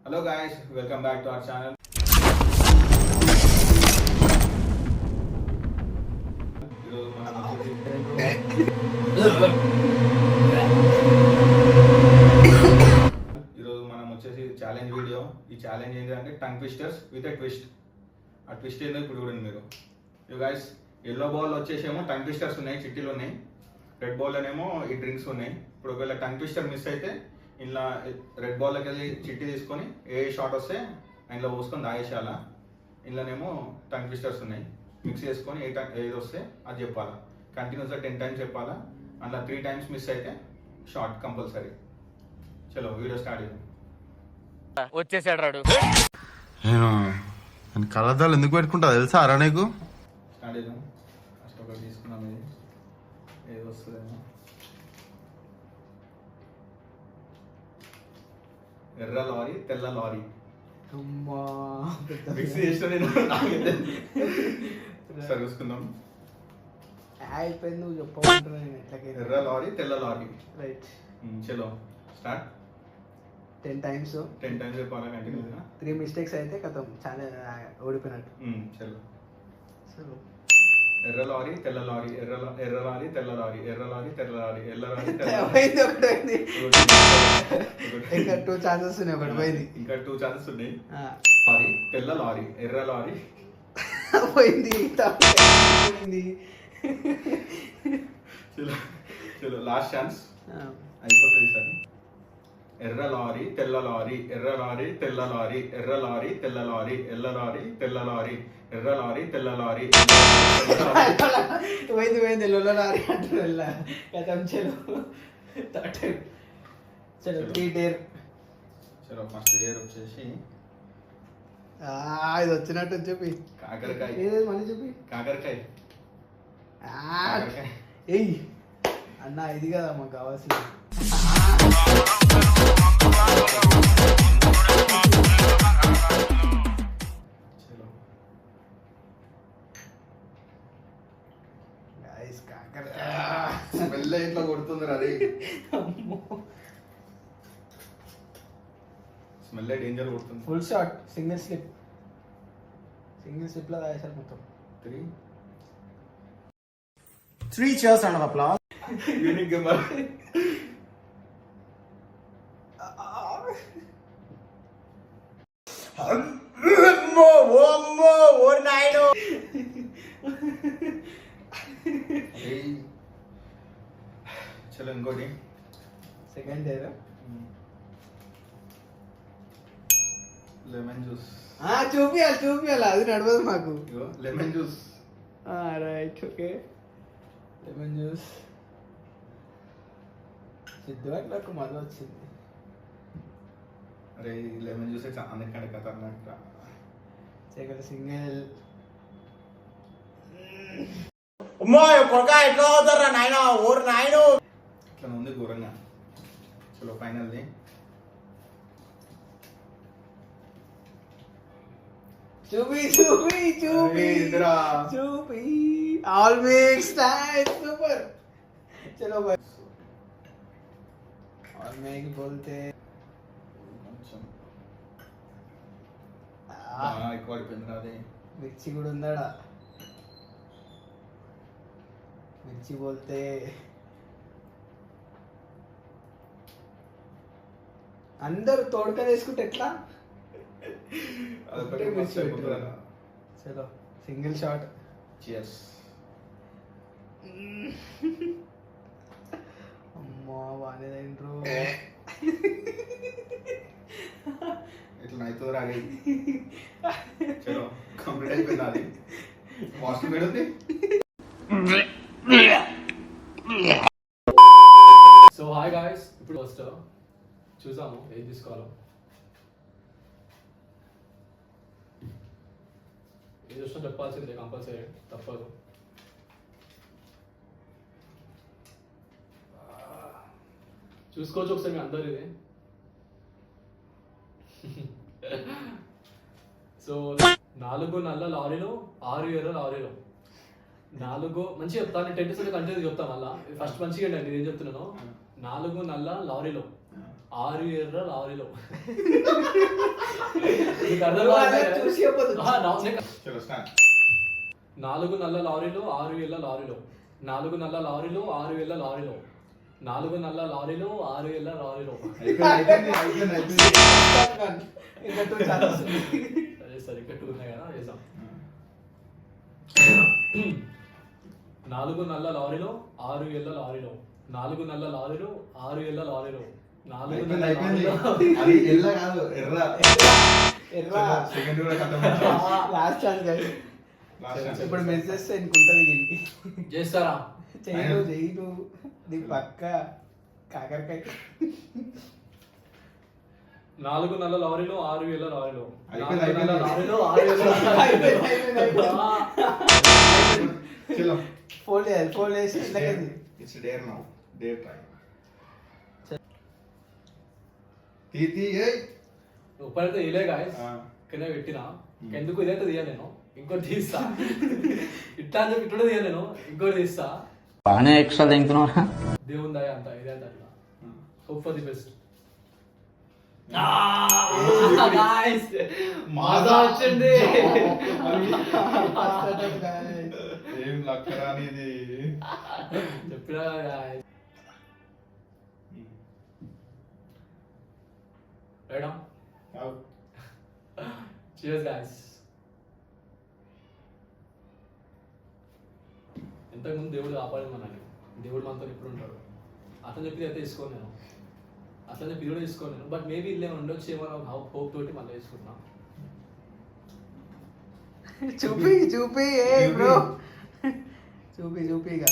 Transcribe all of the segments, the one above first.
Hello guys, welcome back to our channel. ఈరోజు మనం వచ్చేసి ఛాలెంజ్ వీడియో. ఈ ఛాలెంజ్ ఏంటంటే tongue twisters with a twist. ఆ ట్విస్ట్ ఏంటో ఇప్పుడు చూడండి మీరు. యూ గైస్, ఎల్లో బౌల్ వచ్చేసేమో టంగ్ ట్విస్టర్స్ ఉన్నాయి, చిట్టీలు ఉన్నాయి. రెడ్ బౌల్లోనేమో ఈ డ్రింక్స్ ఉన్నాయి. ఇప్పుడు ఒకవేళ టంగ్ ట్విస్టర్ మిస్ అయితే ఇలా రెడ్ బాల్లోకి వెళ్ళి చిట్టి తీసుకొని ఏ షాట్ వస్తే ఇంట్లో పోసుకొని తాగేసేయాలా. ఇంట్లోనేమో టంగ్ ట్విస్టర్స్ ఉన్నాయి, మిక్స్ చేసుకొని ఏది వస్తే అది చెప్పాలా. కంటిన్యూస్గా 10 times చెప్పాలా. అందులో 3 times మిస్ అయితే షార్ట్ కంపల్సరీ. చలో వీడియో స్టార్ట్ చేద్దాం. వచ్చేసాడు రాడు. నేను కళ్ళద్దాలు ఎందుకు పెట్టుకుంటా తెలుసా అరా నీకు? స్టార్ట్ చేద్దాం. ఫస్ట్ ఒకటి తీసుకున్నాం, ఏది వస్తుందేమో. ఎర్ర లారీ తెల్ల లారీ మిక్స్ చేసిన నేను సరే చూసుకుందాం. అయిపోయింది, నువ్వు చెప్పమంటున్నాను. ఎర్ర లారీ తెల్ల లారీ. రైట్, చలో స్టార్ట్. 10 times 10 times చెప్పాలా కంటిన్యూగా. 3 mistakes అయితే కథం చాలా ఓడిపోయినట్టు. చలో. సో ఎర్ర లారీ తెల్ల లారీ, ఎర్ర లారీ తెల్ల లారీ, ఎర్ర లారీ తెల్ల లారీ, ఎల్ల లారీ పోయింది, ఒకటి పోయింది. ఇంకా 2 chances ఉన్నాయి, ఒకటి పోయింది. ఇంకా 2 chances ఉన్నాయి. లారీ తెల్ల లారీ, ఎర్ర లారీ పోయింది. పోయింది. చలో చలో లాస్ట్ ఛాన్స్, అయిపోతుంది సార్. ఎర్ర లారీ తెల్ల లారీ, ఎర్ర లారీ తెల్ల లారీ, ఎర్ర లారీ తెల్ల లారీ, ఎల్ల లారీ తెల్ల లారీ, ఎర్ర లారీ తెల్ల లారీ. పోయింది పోయింది, ఎల్లో లారీ అంటున్నా కథం. చలో చలో 3 డేర్. చలో ఫస్ట్ డేర్ వచ్చేసి ఇది వచ్చినట్టు చెప్పి కాకరకాయ. ఏదేది మళ్ళీ చెప్పి. కాకరకాయ. ఏయ్ అన్న, ఇది కదా మాకు కావాల్సింది. స్మెల్ ఇట్లా కొడుతుంది అది. స్మెల్ డేంజర్ కొడుతుంది. ఫుల్ షాట్, సింగిల్ స్లిప్ లో రాశారు మొత్తం. 3 cheers round of applause. Unique gamer. చలో ఇంకోటి. Second dare. Lemon juice. చూపియాలి, అది నడవదు మాకు. Lemon juice. Right, okay. Lemon juice. సిద్ధుకు మళ్ళీ వచ్చింది. అరే లెమన్ జ్యూస్ అన్నిటికంటే ఖతర్నాక్. Second single. ఎట్లా అవుతారా నాయన ఓరు నాయన. ఇట్లా ఉంది ఘోరంగా. చలో ఫైనల్ది. చూపి ఆల్ మిక్స్ టైట్. సూపర్. చలో భాయ్, ఆల్ మిక్స్ బోల్తే ఎక్కువ పడిపోయింది అదే. మిర్చి కూడా ఉందాడా. మిర్చి బోల్తే అందరు తోడక వేసుకుంటే ఎట్లా? చలో సింగిల్ షాట్. Cheers. అమ్మా బాగానే తింటారు. ఇట్లా అవుతుంది రాగి. చలో కంప్లీట్ అయిపోయింది అది. వాష్రూమ్ పెడుతుంది. సో హాయ్ గాయ్స్, ఇప్పుడు ఫస్ట్ చూసాము ఏం తీసుకోవాలో. ఏది వచ్చినా చెప్పాల్సిందే కంపల్సరీ, తప్పదు. చూసుకోవచ్చు ఒకసారి మీ అందరు ఇది. సో 4 నల్ల లారీలు 6 ఎర్ర లారీలు. 4 మంచిగా చెప్తాను, 10 seconds కంటిన్యూ చెప్తాను. మళ్ళా ఫస్ట్ మంచిగా అండి, నేను ఏం చెప్తున్నాను. 4 నల్ల లారీలు 6 ఎర్ర లారీలు. నీకు అర్థం నువ్వు కావట్లే? అదే చూసి చెప్పొద్దు. చలో స్టార్ట్. 4 నల్ల లారీలు 6 ఏళ్ల లారీలు 4 నల్ల లారీలు 6 ఏళ్ల లారీలు 4 నల్ల లారీలు 6 ఏళ్ల లారీలు. అయిపోయింది. ఇంకా 2 ఛాన్సెస్ ఉన్నాయి. సరే సరే ఇంకా 2 ఉన్నాయి కదా చేద్దాం. 4 నల్ల లారీలు 6 ఏళ్ల లారీలు 4 నల్ల లారీలు 6 ఏళ్ల లారీలు 4 నల్ల లారీలు. అది ఎల్ల కాదు ఎర్ర. ఎర్రా సెకండ్ కూడా కథ. Last chance guys. ఇప్పుడు మెసేజ్ ఉంటుంది దీనికి. చేస్తారా? చెయ్యి నీ పక్క కాకరకాయ. 4 నల్ల లారీలు 6 ఏళ్ల లారీలు అయిపోయింది, 4 నల్ల అయిపోయింది. లారీలు 6 ఏళ్ల లారీలు. చలో. ఫోల్డ్ చేయాలి, ఫోల్డ్ చేసి ఇట్లకేది. It's dare now. Dare try. తీతి ఏయ్. ఉప్పైతే ఇలే గాయస్ కింద పెట్టినా ఎందుకు ఇదైతే తీయ నేను ఇంకోటి తీస్తా. ఇట్లా అని చెప్పి ఇట్లా తీయ నేను ఇంకోటి తీస్తా. బాగానే ఎక్స్ట్రా తింటున్నా. దేవుని దయ అంత ఇదే అంత అట్లా. Hope for the best. మాదా వచ్చింది. ఏం లక్కరా అనేది. చెప్పినా guys. Ready? Cheers guys. ఇంతకుముందు దేవుడు కాపాడింది మనని. దేవుడు మనతో ఎప్పుడు ఉంటాడు. అట్లా చెప్పి అయితే తీసుకోను నేను. అట్లా చెప్పి ఇది కూడా తీసుకోను నేను. బట్ మేబీ ఇల్లు ఏమైనా ఉండొచ్చు ఏమో హోప్ తోటి మళ్ళీ వేసుకుంటున్నా. చూపి ఏ బ్రో చూపి ఇక.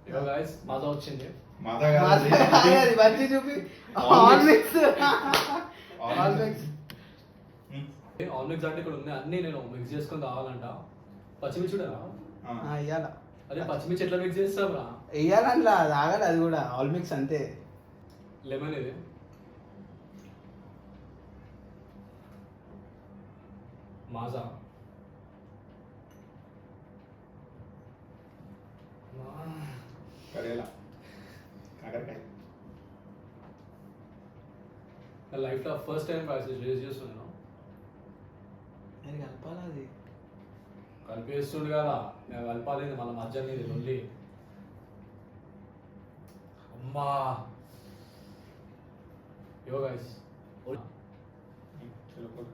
ఇక guys మాతో వచ్చింది. మాదా అది మంచి చూపి. ఆల్ మిక్స్ ఆల్ మిక్స్ అంటే ఇక్కడ ఉంది అన్ని నేను మిక్స్ చేసుకొని తాగాలంట. పచ్చిమిర్చి కూడా ఇయ్యాల. అదే పచ్చిమిర్చి ఎట్లా మిక్స్ చేస్తావురా? వెయ్యాలంట్లా తాగాలి అది కూడా. ఆల్ మిక్స్ అంతే. లెమన్ ఇది మాజా. కరేలా కాకరకాయ. నా లైఫ్లో ఫస్ట్ టైం రేస్ చేస్తున్నాను. అది కలపాలి అది. కలిపేస్తుండు కదా నేను కలపాలి మళ్ళీ మధ్యాహ్నం ఇది లొల్లి. అమ్మా యో గైస్ చలో కొడు.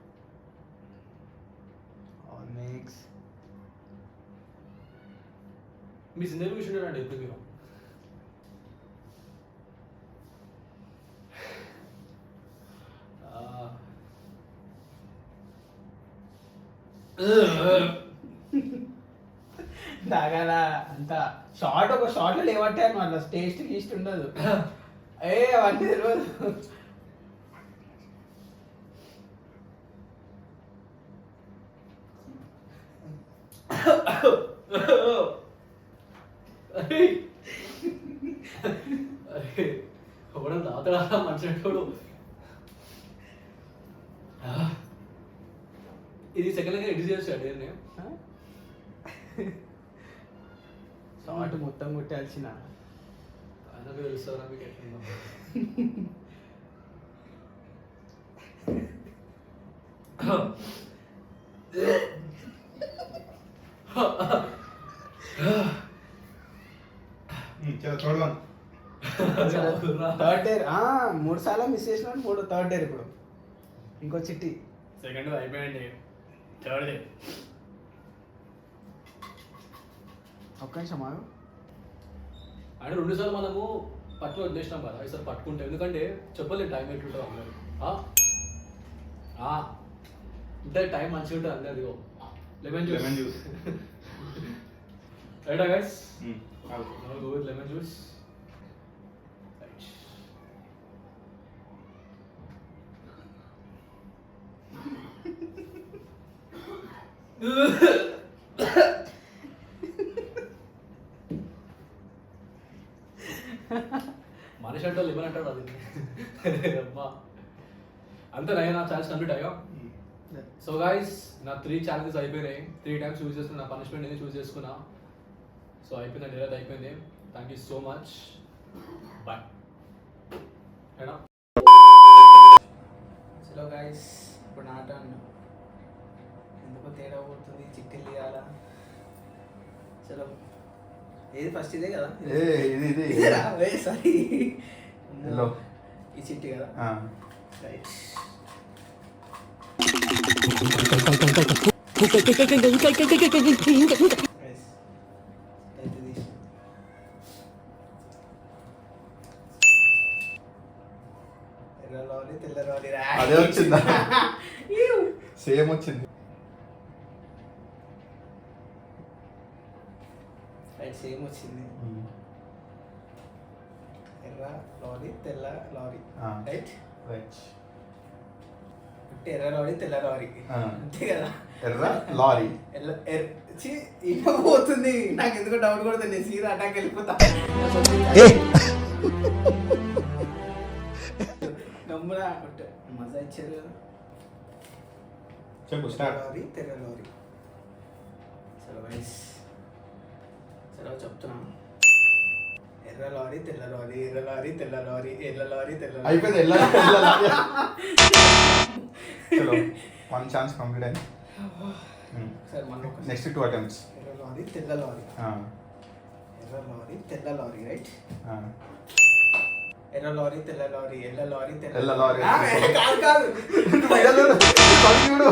All mix. మీ జిందగీ విషయం చూడండి ఎప్పుడు మీరు. తాగాల అంత షార్ట్ ఒక షార్ట్ లో లేవట్టాను అట్లా టేస్ట్ గీస్ట్ ఉండదు. అవన్నీ తెలియదు. ఎవడం తాతడా మంచినోడు. ఇది సెకండ్ లెక్క ఎడిట్ చేస్తాడు నేను. షార్ట్ మొత్తం కొట్టాల్సిన. ఆయనకు తెలుస్తారా మీకు ఎట్లా? చలో చూడదాం. థర్డ్ డేర్ 3 సార్లు మిస్ చేసిన థర్డ్ డేర్ ఇప్పుడు. ఇంకో చిట్టి. సెకండ్ అయిపోయింది. థర్డ్ డే ఒక్క నిమిషం ఆగు. అంటే 2 సార్లు మనము పట్టు వదిలేసినాం కదా. ఈసారి పట్టుకుంటే ఎందుకంటే చెప్పలేదు టైం ఎట్లుంటుంది అందరు. అంటే టైం మంచిగా ఉంటుంది అందరు. అదిగో లెమన్ జ్యూస్. Lemon juice. రైటా గైస్? ఆగు. Now go with lemon juice. Right. మనిషి అంటే లెమన్ అంటాడు అది. అమ్మా అంతే నా ఛాలెంజ్ కంప్లీట్ అయ్యా. సో గైస్ నా 3 ఛాలెంజెస్ అయిపోయినాయి. 3 టైమ్స్ చూస్ చేసుకున్నా. నా పనిష్మెంట్ నేను చూస్ చేసుకున్నా. సో అయిపోయింది. డైరెక్ట్ అయిపోయింది. Thank you so much. Bye. Hello guys ఇప్పుడు నాట ఎందుకో తేడా పోతుంది చిట్టిల్ తీయాలా చలో ఏది ఫస్ట్ ఇదే కదా ఇది ఇదేరా సారీ ఎల్లో ఈ చిట్టి కదా రైట్ ఎర్ర లారీ తెల్ల లారీ అదే వచ్చిందా సేమ్ వచ్చింది రైట్ సేమ్ వచ్చింది ఎర్ర లారీ తెల్ల లారీ రైట్ రైట్ ఎర్ర లారీ తెల్ల లారీ ఆ. అంతే కదా ఎర్ర లారీ ఇట్లా పోతుంది నాకు ఎందుకో డౌట్ కొడుతుంది నేను సీదా అటాక్ వెళ్ళిపోతా నమ్మురా కొట్టు మజా ఇచ్చారు కదా చెప్పు స్టార్ట్ లారీ తెల్ల లారీ చలో వైస్ చలో చెప్తున్నా ఎర్ర లారీ తెల్ల లారీ ఎర్ర లారీ తెల్ల లారీ ఎర్ర లారీ తెల్ల లారీ అయిపోయింది ఎల్ల చలో 1 ఛాన్స్ కంప్లీట్ అయింది సరే మళ్ళీ ఒక నెక్స్ట్ 2 అటెంప్ట్స్ ఎర్ర లారీ తెల్ల లారీ ఎర్ర లారీ తెల్ల లారీ రైట్ ఎర్ర లారీ తెల్ల లారీ ఎల్ల లారీ ఎల్ల లారీ. కాదు కాదు చూడు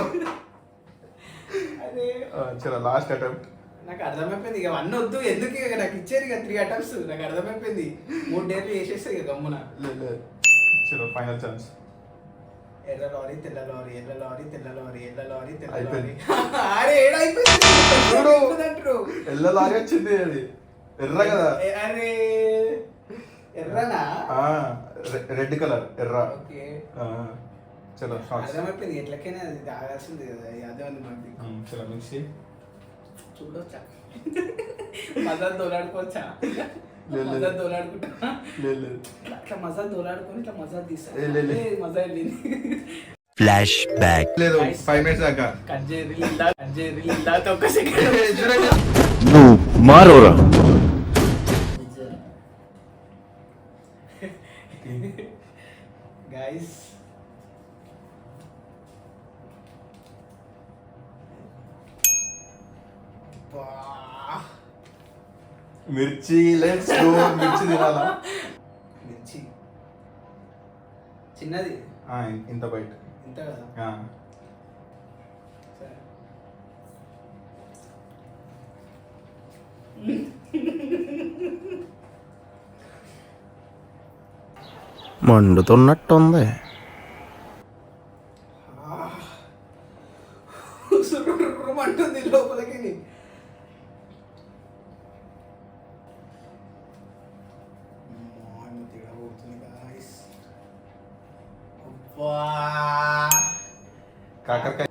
అదే చలో లాస్ట్ అటెంప్ట్ నాకు అర్థమైపోయింది ఇక అన్నీ వద్దు ఎందుకు ఇక నాకు ఇచ్చేది ఇక 3 అటెంప్ట్స్ నాకు అర్థమైపోయింది 3 డేలు చేసేస్తే ఇక గమ్మున చలో ఫైనల్ ఛాన్స్ ఎర్ర లారీ తెల్ల లారీ ఎల్ల లారీ తెల్ల లారీ ఎల్ల లారీ తెల్ల లారీ అయిపోయింది. అరే ఏడైపోయింది చూడు. అంటారు ఎల్ల లారీ వచ్చింది అది ఎర్ర కదా అరే ఎర్రనా రెడ్ కలర్ ఎర్ర ఓకే చలో షార్ట్స్ అర్థమైపోయింది ఎట్లకైనా అది తాగాల్సింది కదా అదే ఉంది మనకి చలో మిక్సీ చూడొచ్చా మజా దోలాడుకోవచ్చా లేదు. మజా దోలాడుకుంటా లేదు అట్లా మజా దోలాడుకొని ఇట్లా మజా తీస్తా లేదు. మజా వెళ్ళింది ఫ్లాష్ బ్యాక్ లేదు 5 మినిట్స్ దాకా కట్ చేయరిల్లా ఒక్క సెకండ్ చూడండి నువ్వు మారోరా గైస్ మిర్చి లెట్స్ గో మిర్చి తినాలా మిర్చి చిన్నది ఇంత బయట ఇంత కదా సరే మండుతున్నట్టుంది అంటుంది లోపలికి కాకరకాయ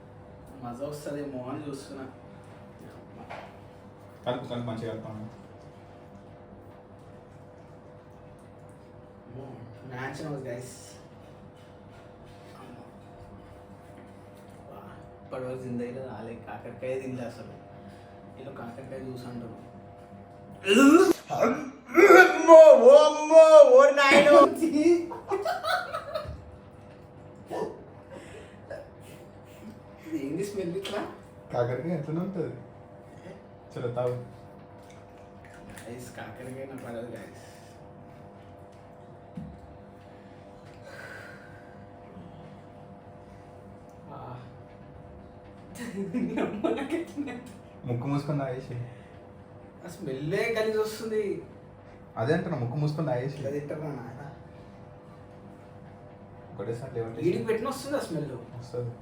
మజా వస్తుంది మోహన్ చూస్తున్నా కలుపు మంచిగా కలుపుతాను న్యాచురల్ గైస్ ఇప్పటివరకు జిందగీలో రాలే కాకరకాయ తింది అసలు వీళ్ళు కాకరకాయ చూసంటారు ఏంది స్మెల్ ఇట్లా కాకరకాయ ఎట్లనే ఉంటుంది చలో తాగు గైస్ కాకరకాయ నాకు పడదు గైస్ ముక్కు మూసుకొని తాగేసి ఆ స్మెల్లే కలిసి వస్తుంది అదే అంటున్నా ముక్కు మూసుకొని తాగేసి ఇలా తింటారా నాయన ఒకటేసారి లేవంటే వీడికి పెట్టిన వస్తుంది ఆ స్మెల్ వస్తుంది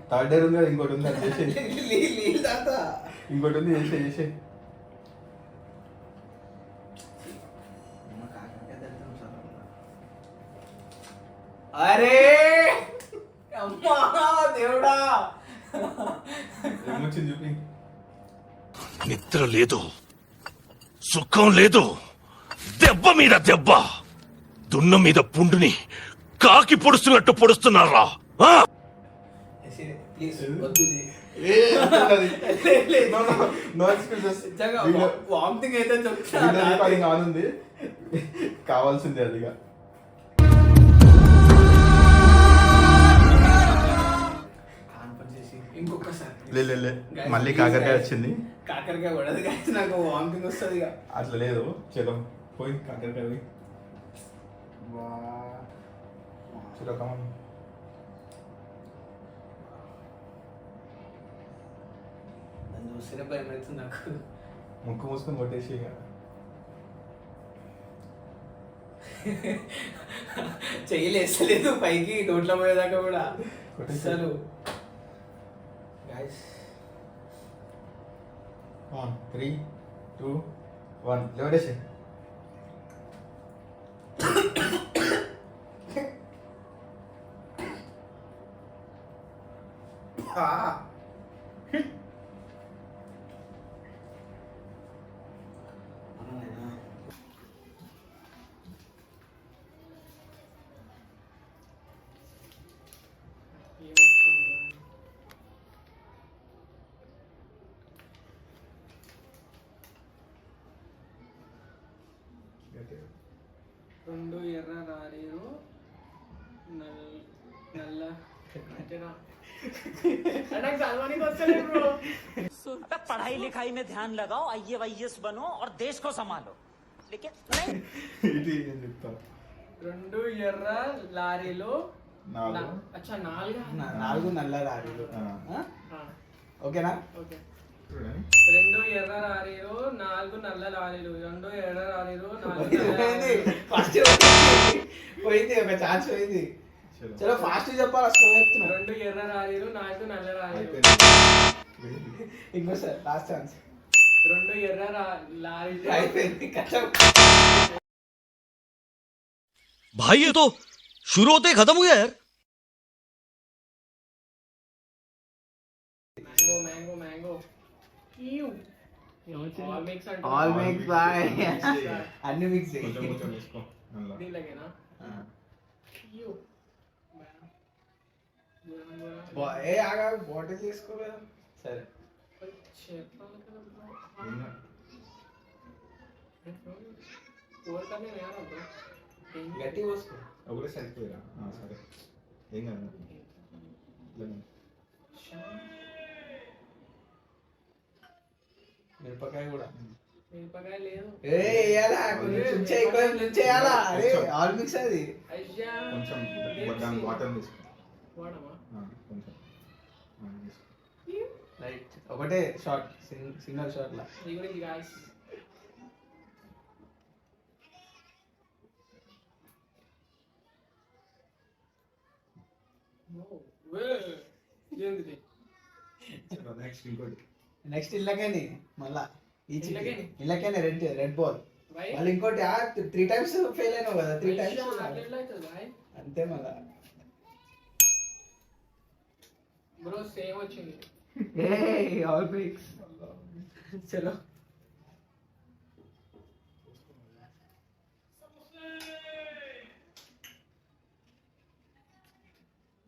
థర్డ్ ఇయర్ ఉంది కదా ఇంకోటి ఉంది అది చేసే ఇంకోటి ఉంది చేసే అరే అమ్మా దేవుడా ఏమొచ్చింది చూపి నిద్ర లేదు సుఖం లేదు, దెబ్బ మీద దెబ్బ, దున్న మీద పుండుని కాకి పొడుస్తున్నట్టు పొడుస్తున్నారా? ప్లీజ్ వద్దు ఇది. ఏ అంటున్నది. No, no, no excuses. నిజంగా వీడియో వామిటింగ్ అయితే చెప్తా వీడియో రికార్డింగ్ ఆన్ ఉంది. కావాల్సింది అదిగా. ఇంకొకసారి లే మళ్ళీ కాకరకాయ వచ్చింది. కాకరకాయ పడదు కానీ నాకు వామిటింగ్ వస్తుంది ఇక. అట్లా లేదు, చలో పోయి కాకరకాయ పోయి. చలో కమన్. నన్ను చూస్తేనే భయం అవుతుంది నాకు. ముక్కు మూసుకొని కొట్టేసి ఇక. చెయ్యలేస్తలేదు పైకి నోట్లో పోయేదాకా కూడా. కొట్టేసి. అసలు గైస్ 3, 2, 1 లేవడేసి. రెండు ఎర్ర రారీలు నల్ల पढ़ाई लिखाई में ध्यान लगाओ, IAS बनो और देश को संभालो, लेकिन नहीं। ఇది ఏం చెప్తా. రెండు ఎర్ర లారీలు నాలుగు. అచ్చా నాలుగు నల్ల రారీలు. ఆ. ఓకేనా? ఓకే. చూడండి. రెండు ఎర్ర లారీలు నాలుగు నల్ల లారీలు రెండు ఎర్ర లారీలు నాలుగు నల్ల పోయింది. లారీలు. ఫస్ట్ పోయింది, ఒక ఛాన్స్ పోయింది. చలో. చలో ఫాస్ట్ చెప్పాలి, అసలు చెప్తున్నా. రెండు ఎర్ర లారీలు నాలుగు నల్ల లారీలు అయిపోయింది. ఇంకోసారి లాస్ట్ ఛాన్స్. రెండు ఎర్ర లారీలు అయిపోయింది కష్టం. भाई ये तो शुरू होते ही खत्म हो गया यार। Mango mango mango all mix అంటే ఆల్ మేక్స్ బాయ్. Bye. అన్ని మిక్స్ కొంచెం కొంచెం వేసుకో. నల్ల. దీనిలాగేనా ఏ ఆగా బాటిల్ తీసుకోలేదు. సరే చెప్పాలి కదా bro. ఇంకా ఊరికనే వేయాలా bro? గట్టి పోసుకో. ఒకటే సరిపోయిరా. సరే ఏం కాదు. లెమన్. మిరపకాయ కూడా. మిరపకాయ లేదు. ఏ వేయాలా, కొంచెం చేయాలా. అరే ఆల్ మిక్స్ అది. అయ్యా కొంచెం దాని వాటర్ తీసుకో. వాడమా కొంచెం తీసుకో. రైట్, ఒకటే షార్ట్, సింగల్ షాట్ లా. నీ గురించి గాయస్ ఏంది నెక్స్ట్ ఇంకోటి. నెక్స్ట్ ఇళ్ళకేని మళ్ళా ఈ ఇళ్ళకేని? ఇళ్ళకేనే రెడ్ బాల్. Why? మళ్ళీ ఇంకోటి 3 times ఫెయిల్ అయినావు కదా. 3 times అంతే మళ్ళా. బ్రో సేమ్ వచ్చింది. ఏ ఆల్ మిక్స్. చలో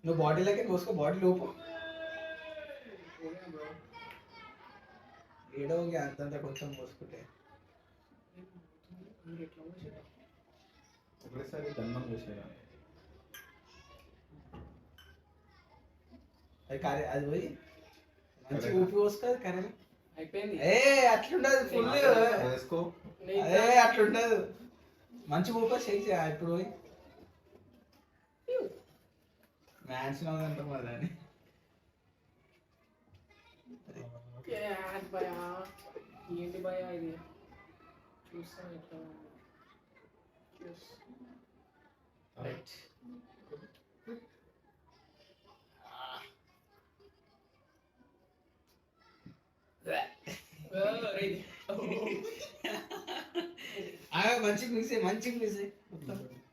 నువ్వు బాడీలోకి పోసుకో. బాడీ లోపు బ్రో ఏడో అంతంత కొంచెం పోసుకుంటే. మీరు ఎట్లా వచ్చారు? ఒకటేసారి దండం చేసేయాలి. అది కర్రీ, అది పోయి మంచి ఊపి పోసుకో. అది కర్రీ అయిపోయింది. ఏ అట్లుండదు ఫుల్. వేసుకో. అదే అట్లుండదు, మంచి ఊప షేక్ చేయాలి. ఇప్పుడు పోయి మ్యాన్స్ లో ఉందంటాం కదా అని. భయా ఏంటి భయా ఇది? చూస్తాను ఎట్లా రైట్. మంచి మిక్స్ మంచి మిక్స్.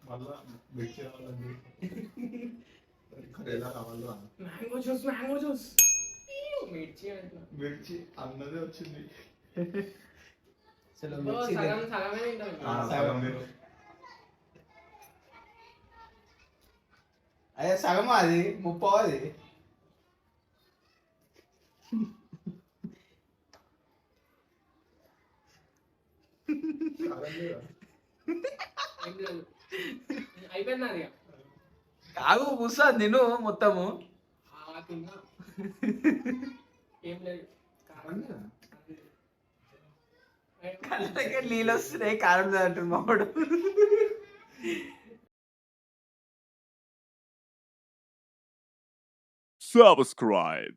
మళ్ళా మిర్చి రావాలండి. ఎలా రావాలో మ్యాంగో జ్యూస్ మిర్చి అంటున్నా. మిర్చి అన్నదే వచ్చింది. చలో ఓ, మిర్చి సగం తిను. సగమే తింటాను. సగం మీరు అదే సగం అది 30 అది. ఏం లేదు. అయిపోయింది అది. కాగు కూర్చో నేను మొత్తము. తిన్నా. ఏం లేదు. కారం. కళ్ళకి నీళ్ళు వస్తున్నాయి, కారం అంటారు మావాడు. Subscribe.